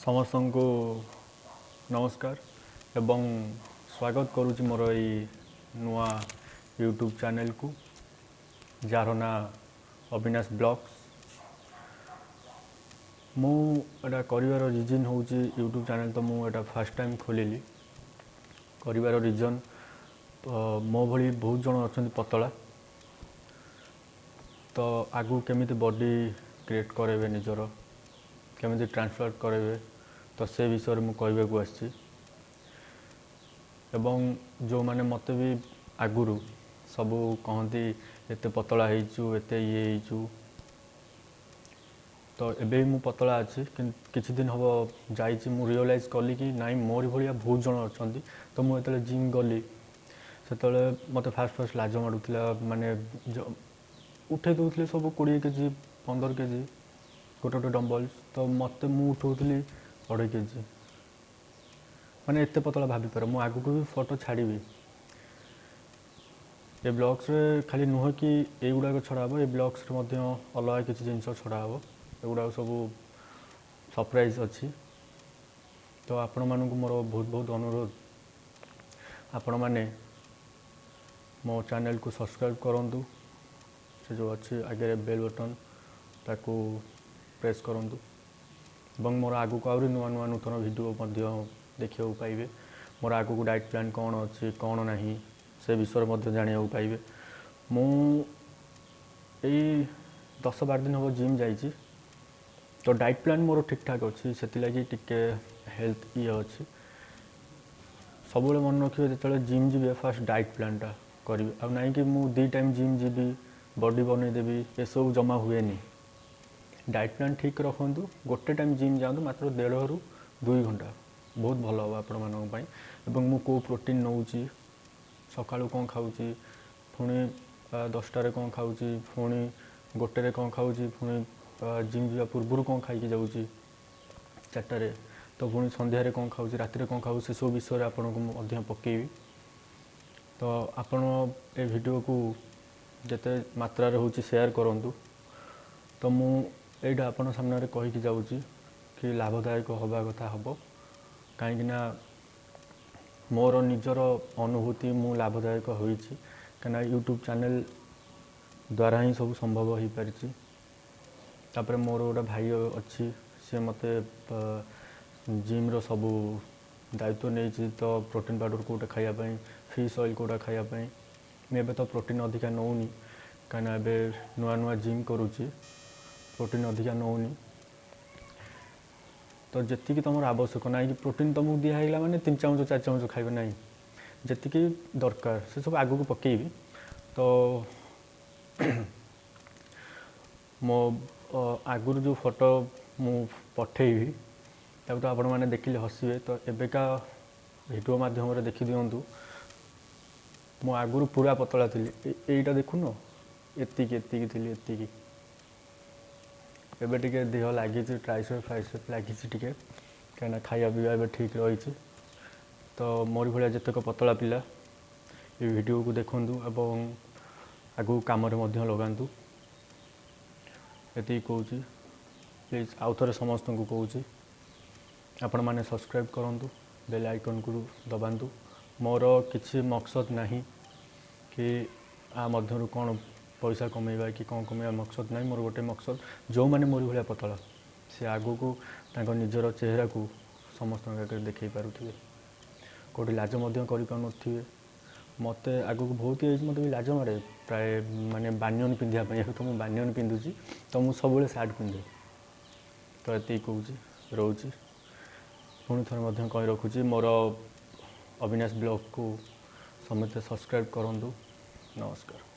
समस्त को नमस्कार एवं स्वागत करुच्ची मोर नुआ यूट्यूब चैनल को जार ना अविनाश ब्लॉग्स मुझा कर रिजन हूँ यूट्यूब चैनल तो मुझे फास्ट टाइम खोलिली कर रिजन मो भली बहुत जन अच्छा पतला तो आगु केमी बॉडी क्रिएट करेंगे निजर केमी ट्रांसफर करेंगे तो से विषय में कहबे को आसी एवं जो माने मत भी आगुरु सबू कहती एत पतला होइचु एत ये होइचु तो एबे मु पतला अच्छी किछि दिन हम जाइछि मु रियलाइज कली कि नाई मोरी भलिया बहुत जन अच्छा तो मुझे जिम गली से मत फास्ट फास्ट लाज मारूला माने उठे दूसरे सब 20 केजी 15 केजी गोटे गोटे डम्बल्स तो मत मु उठाऊली 2.5 केजी माने एत पतला भाभी पार मु आगु को भी फोटो छाड़ी ए ब्लॉग्स रे खाली नुह कि एगुड़ा छड़ा हे ए ब्लॉग्स रे मध्य अलग किसी जिन छड़ा हे एगुड़ा सब सरप्राइज अच्छी तो आपण मानक मोर बहुत बहुत अनुरोध आपण मैंने मो चैनल को सब्सक्राइब करूँ से जो अच्छी आगे बेल बटन ताकू प्रेस करूँ और मोर आगु को आहरी नुआ नुआ नूतन वीडियो देखा पाइबे मोर आगु को डाइट प्लान कौन अच्छी कौन ना से विषय जाना पाइबे मु 10-12 दिन हम जिम जाइए तो डाइट प्लान मोर ठीक ठाक अच्छी से टिके हेल्थ ये अच्छी सब मन रखिए जो जिम जी फास्ट डाइट प्लानटा करी आ ना कि मुझे 2 टाइम जिम जी बॉडी बनईदेवी ये सब जमा हुए डाइट प्लान ठीक रखु गोटे टाइम जिम जातु मात्र 1.5 ରୁ 2 घंटा बहुत भल हम आपण मानी मु को प्रोटीन नौ सका कौन खाऊँ पुणी 10टार कौन खाऊँ पुणी गोटे कौन खाऊँ पुणी जिम जा पूर्व कौन खाई जाऊँगी 4टार तो पुणी संध्यारे कौन खाऊँ राति कौन खाऊँ से सब विषय आपन को पकेबी तो आपण ए वीडियो को जिते मात्रा हूँ शेयर करूँ तो मुझे आपण सामने कहीकि जाऊँगी कि लाभदायक हवा कथा हम कहीं मोर निजर अनुभूति मु लाभदायक होइछि कना यूट्यूब चैनल द्वारा ही सब संभव हो पारिछि तापर मोर गोटे भाई अच्छी सी मते जिम रो सब दायित्व नहीं तो प्रोटीन पाउडर कोटा खायापाई फिश ऑयल कोटा खायापाई मैं तो प्रोटीन अधिका नौनी कहीं एबे नुआ नुआ जिम करुच्ची प्रोटीन अधिका नौनी तो जी तुम आवश्यक ना कि प्रोटीन तुमको दिहला मैंने 3 चामच 4 चामच खाइबे ना जी दरकार से सब आगू को पकेबी तो मो आगुर जो फोटो मु पठेबी तब तो आपण मैंने देखिले हसवे तो एबेका वीडियो माध्यम देखी दिंतु मो आगुर पूरा पतला थी यहीटा देखुन एतिकी एतिकी थी एतिकी एबे टिके देह लगी ट्राइसेप फ्राइसेप लगी कहीं खाया पीवा ए ठीक रही तो मोरी भाया जितक पतला पिला ये वीडियो को देखूँ एवं आगू कम लगातु ये कहूँ प्लीज आउ थे समस्त को कहूँ आपण मैंने सब्सक्राइब करूँ बेल आइकन को दबातु मोर किसी मकसद नहीं कि आ मध्यरु कौन पैसा कमेवा कि कौन कमेवा मकसद नहीं मोर गोटे मकसद जो मैंने मोरी भाया पतला से आगू को निजर चेहरा को समस्त देखे पारे कौटी लाज कर मत आगू को बहुत एज मत भी लाज मारे प्राय माने बानियन पिंधापी तो मुझे बानियन पिंधुची तो मुझे सब सार्ट पिंधे तो ये कहूँ रोचे पुणी थे कही रखुची मोर अविनाश ब्लॉग को समस्त सब्सक्राइब करूँ नमस्कार।